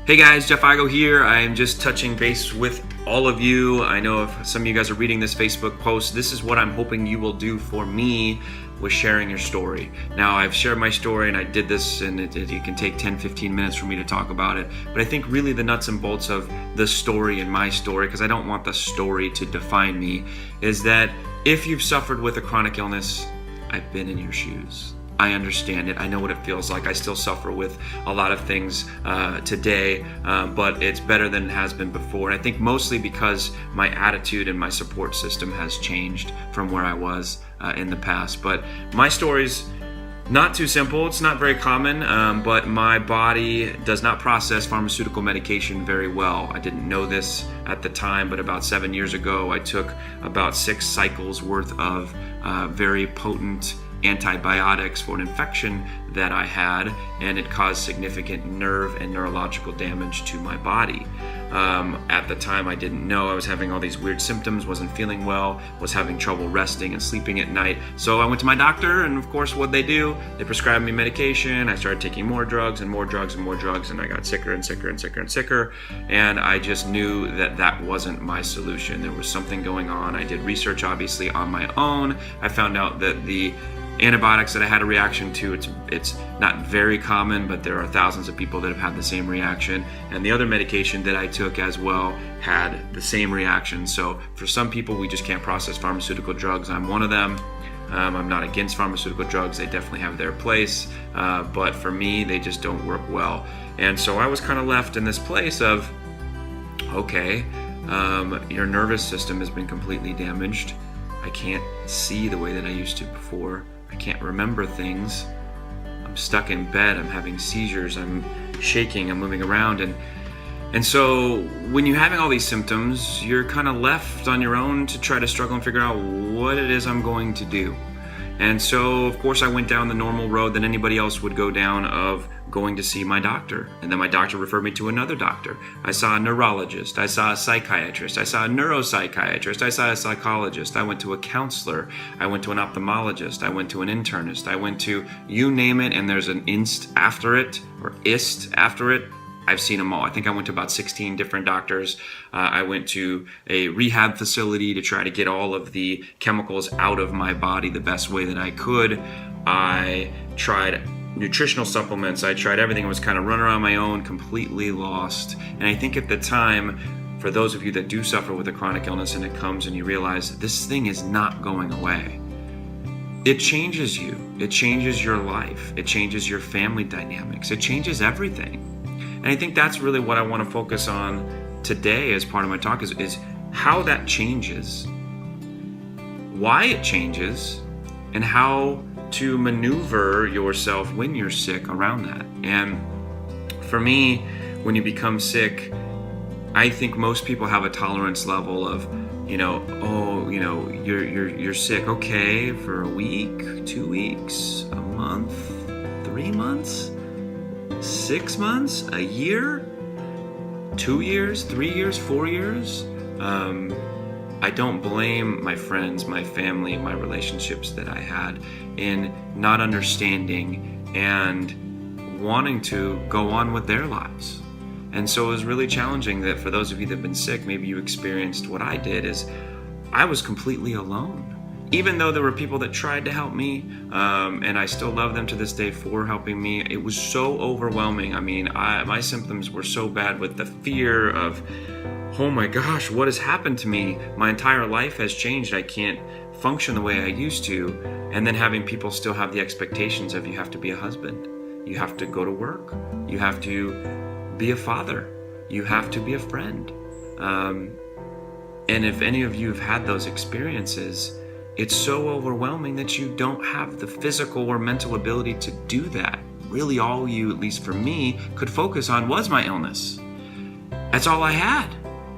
Hey guys, Jeff Igoe here. I am just touching base with all of you. I know if some of you guys are reading this Facebook post, this is what I'm hoping you will do for me with sharing your story. Now, I've shared my story and I did this, and it can take 10-15 minutes for me to talk about it. But I think really the nuts and bolts of the story and my story, because I don't want the story to define me, is that if you've suffered with a chronic illness, I've been in your shoes. I understand it. I know what it feels like. I still suffer with a lot of things today, but it's better than it has been before. And I think mostly because my attitude and my support system has changed from where I was in the past. But my story's not too simple. It's not very common, but my body does not process pharmaceutical medication very well. I didn't know this at the time, but about 7 years ago, I took about 6 cycles worth of very potent antibiotics for an infection that I had, and it caused significant nerve and neurological damage to my body. At the time, I didn't know I was having all these weird symptoms, wasn't feeling well, was having trouble resting and sleeping at night. So I went to my doctor, and of course what they do, they prescribed me medication. I started taking more drugs and more drugs and more drugs, and I got sicker and sicker and sicker and sicker. And I just knew that that wasn't my solution. There was something going on. I did research obviously on my own. I found out that the antibiotics that I had a reaction to, it's not very common, but there are thousands of people that have had the same reaction. And the other medication that I took as well had the same reaction. So for some people, we just can't process pharmaceutical drugs. I'm one of them. I'm not against pharmaceutical drugs. They definitely have their place. But for me, they just don't work well. And so I was kind of left in this place of, okay, your nervous system has been completely damaged. I can't see the way that I used to before. I can't remember things. I'm stuck in bed. I'm having seizures. I'm shaking. I'm moving around. And so when you're having all these symptoms, you're kind of left on your own to try to struggle and figure out what it is I'm going to do. And so, of course, I went down the normal road that anybody else would go down of going to see my doctor. And then my doctor referred me to another doctor. I saw a neurologist. I saw a psychiatrist. I saw a neuropsychiatrist. I saw a psychologist. I went to a counselor. I went to an ophthalmologist. I went to an internist. I went to, you name it, and there's an inst after it, or ist after it. I've seen them all. I think I went to about 16 different doctors. I went to a rehab facility to try to get all of the chemicals out of my body the best way that I could. I tried nutritional supplements. I tried everything. I was kind of running around my own, completely lost. And I think at the time, for those of you that do suffer with a chronic illness and it comes and you realize this thing is not going away, it changes you. It changes your life. It changes your family dynamics. It changes everything. And I think that's really what I want to focus on today as part of my talk is how that changes, why it changes, and how to maneuver yourself when you're sick around that. And for me, when you become sick, I think most people have a tolerance level of, you're sick, okay, for a week, 2 weeks, a month, 3 months, 6 months, a year, 2 years, 3 years, 4 years. I don't blame my friends, my family, my relationships that I had in not understanding and wanting to go on with their lives. And so it was really challenging that for those of you that have been sick, maybe you experienced what I did, is I was completely alone. Even though there were people that tried to help me, and I still love them to this day for helping me, it was so overwhelming. I mean, my symptoms were so bad with the fear of, oh my gosh, what has happened to me? My entire life has changed. I can't function the way I used to. And then having people still have the expectations of, you have to be a husband. You have to go to work. You have to be a father. You have to be a friend. And if any of you have had those experiences, it's so overwhelming that you don't have the physical or mental ability to do that. Really, all you, at least for me, could focus on was my illness. That's all I had.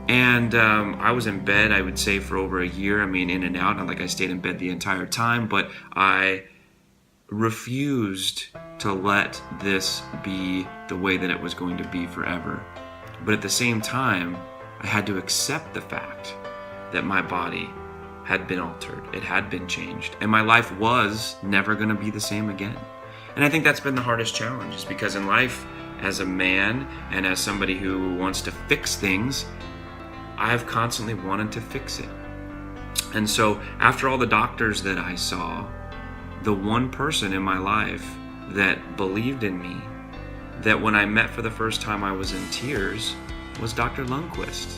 And I was in bed, I would say, for over a year. I mean, in and out. Not like I stayed in bed the entire time, but I refused to let this be the way that it was going to be forever. But at the same time, I had to accept the fact that my body had been altered. It had been changed. And my life was never going to be the same again. And I think that's been the hardest challenge, is because in life, as a man and as somebody who wants to fix things, I've constantly wanted to fix it. And so after all the doctors that I saw, the one person in my life that believed in me, that when I met for the first time I was in tears, was Dr. Lundquist.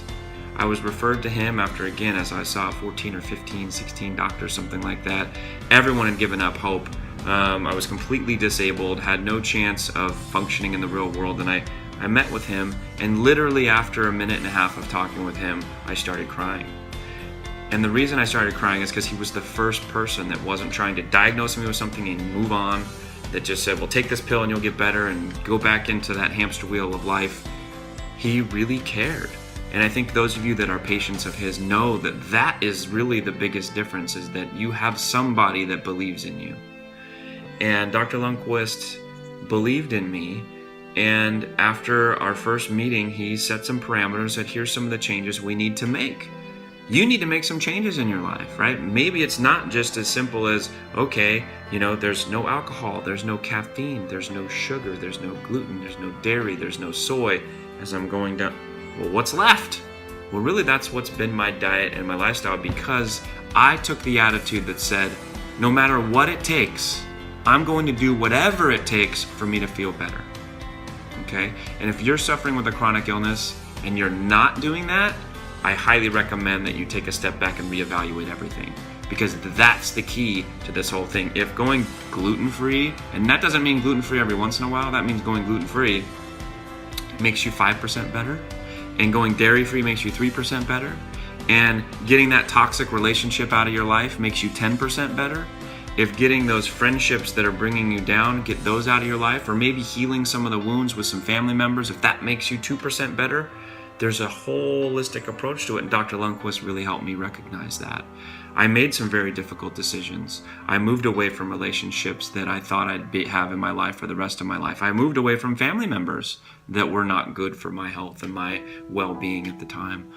I was referred to him after, again, as I saw 14 or 15, 16 doctors, something like that. Everyone had given up hope. I was completely disabled, had no chance of functioning in the real world, and I met with him, and literally after a minute and a half of talking with him, I started crying. And the reason I started crying is because he was the first person that wasn't trying to diagnose me with something and move on, that just said, well, take this pill and you'll get better and go back into that hamster wheel of life. He really cared. And I think those of you that are patients of his know that that is really the biggest difference, is that you have somebody that believes in you. And Dr. Lundquist believed in me. And after our first meeting, he set some parameters, said, here's some of the changes we need to make. You need to make some changes in your life, right? Maybe it's not just as simple as, okay, there's no alcohol, there's no caffeine, there's no sugar, there's no gluten, there's no dairy, there's no soy. As I'm going down, well, what's left? Well, really, that's what's been my diet and my lifestyle, because I took the attitude that said, no matter what it takes, I'm going to do whatever it takes for me to feel better. Okay? And if you're suffering with a chronic illness and you're not doing that, I highly recommend that you take a step back and reevaluate everything, because that's the key to this whole thing. If going gluten-free, and that doesn't mean gluten-free every once in a while, that means going gluten-free makes you 5% better, and going dairy-free makes you 3% better, and getting that toxic relationship out of your life makes you 10% better, if getting those friendships that are bringing you down, get those out of your life, or maybe healing some of the wounds with some family members, if that makes you 2% better, there's a holistic approach to it, and Dr. Lundquist really helped me recognize that. I made some very difficult decisions. I moved away from relationships that I thought have in my life for the rest of my life. I moved away from family members that were not good for my health and my well-being at the time.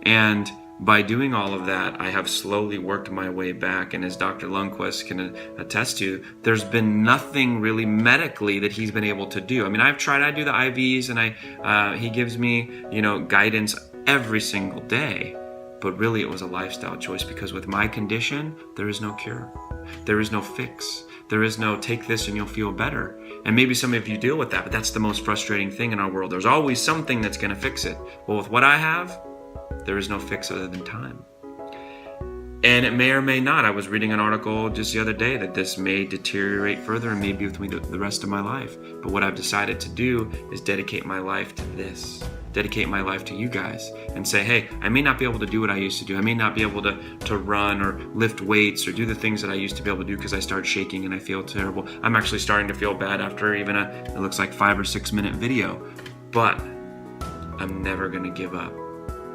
And by doing all of that, I have slowly worked my way back, and as Dr. Lundquist can attest to, there's been nothing really medically that he's been able to do. I mean, I do the IVs, and he gives me, guidance every single day, but really it was a lifestyle choice, because with my condition, there is no cure. There is no fix. There is no take this and you'll feel better. And maybe some of you deal with that, but that's the most frustrating thing in our world. There's always something that's going to fix it. Well, with what I have, there is no fix other than time. And it may or may not. I was reading an article just the other day that this may deteriorate further and maybe with me the rest of my life. But what I've decided to do is dedicate my life to this. Dedicate my life to you guys and say, hey, I may not be able to do what I used to do. I may not be able to run or lift weights or do the things that I used to be able to do because I started shaking and I feel terrible. I'm actually starting to feel bad after even it looks like 5 or 6 minute video. But I'm never going to give up.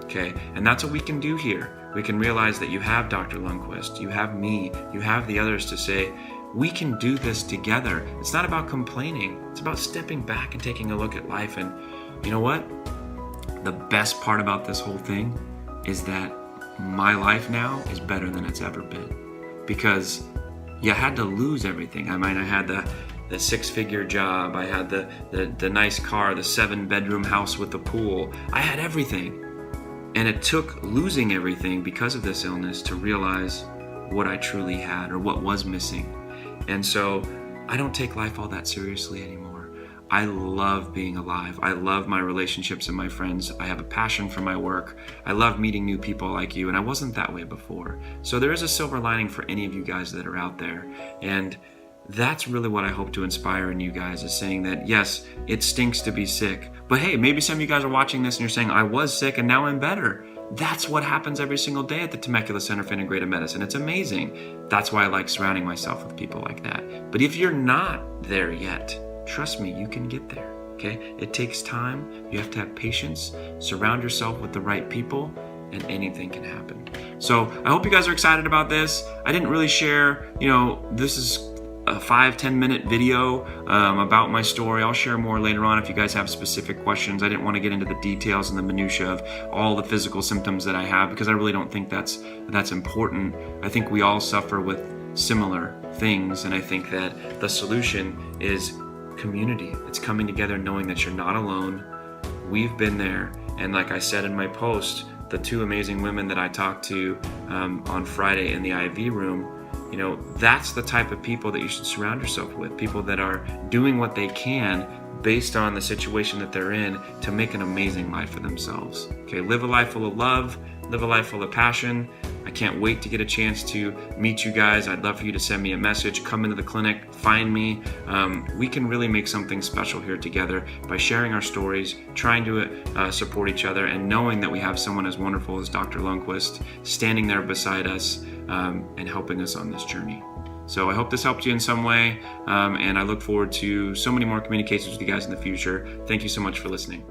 Okay, and that's what we can do here. We can realize that you have Dr. Lundquist, you have me, you have the others to say, we can do this together. It's not about complaining. It's about stepping back and taking a look at life. And you know what? The best part about this whole thing is that my life now is better than it's ever been, because you had to lose everything. I mean, I had the 6-figure job, I had the nice car, the 7-bedroom house with the pool. I had everything. And it took losing everything because of this illness to realize what I truly had or what was missing. And so I don't take life all that seriously anymore. I love being alive. I love my relationships and my friends. I have a passion for my work. I love meeting new people like you, and I wasn't that way before. So there is a silver lining for any of you guys that are out there. And that's really what I hope to inspire in you guys, is saying that, yes, it stinks to be sick. But hey, maybe some of you guys are watching this and you're saying, I was sick and now I'm better. That's what happens every single day at the Temecula Center for Integrative Medicine. It's amazing. That's why I like surrounding myself with people like that. But if you're not there yet, trust me, you can get there. Okay? It takes time. You have to have patience. Surround yourself with the right people, and anything can happen. So I hope you guys are excited about this. I didn't really share, this is a 5-10 minute video about my story. I'll share more later on if you guys have specific questions. I didn't want to get into the details and the minutia of all the physical symptoms that I have, because I really don't think that's important. I think we all suffer with similar things, and I think that the solution is community. It's coming together knowing that you're not alone. We've been there. And like I said in my post, the two amazing women that I talked to on Friday in the IV room, that's the type of people that you should surround yourself with. People that are doing what they can based on the situation that they're in to make an amazing life for themselves. Okay, live a life full of love, live a life full of passion. I can't wait to get a chance to meet you guys. I'd love for you to send me a message, come into the clinic, find me. We can really make something special here together by sharing our stories, trying to support each other, and knowing that we have someone as wonderful as Dr. Lundquist standing there beside us and helping us on this journey. So I hope this helped you in some way, and I look forward to so many more communications with you guys in the future. Thank you so much for listening.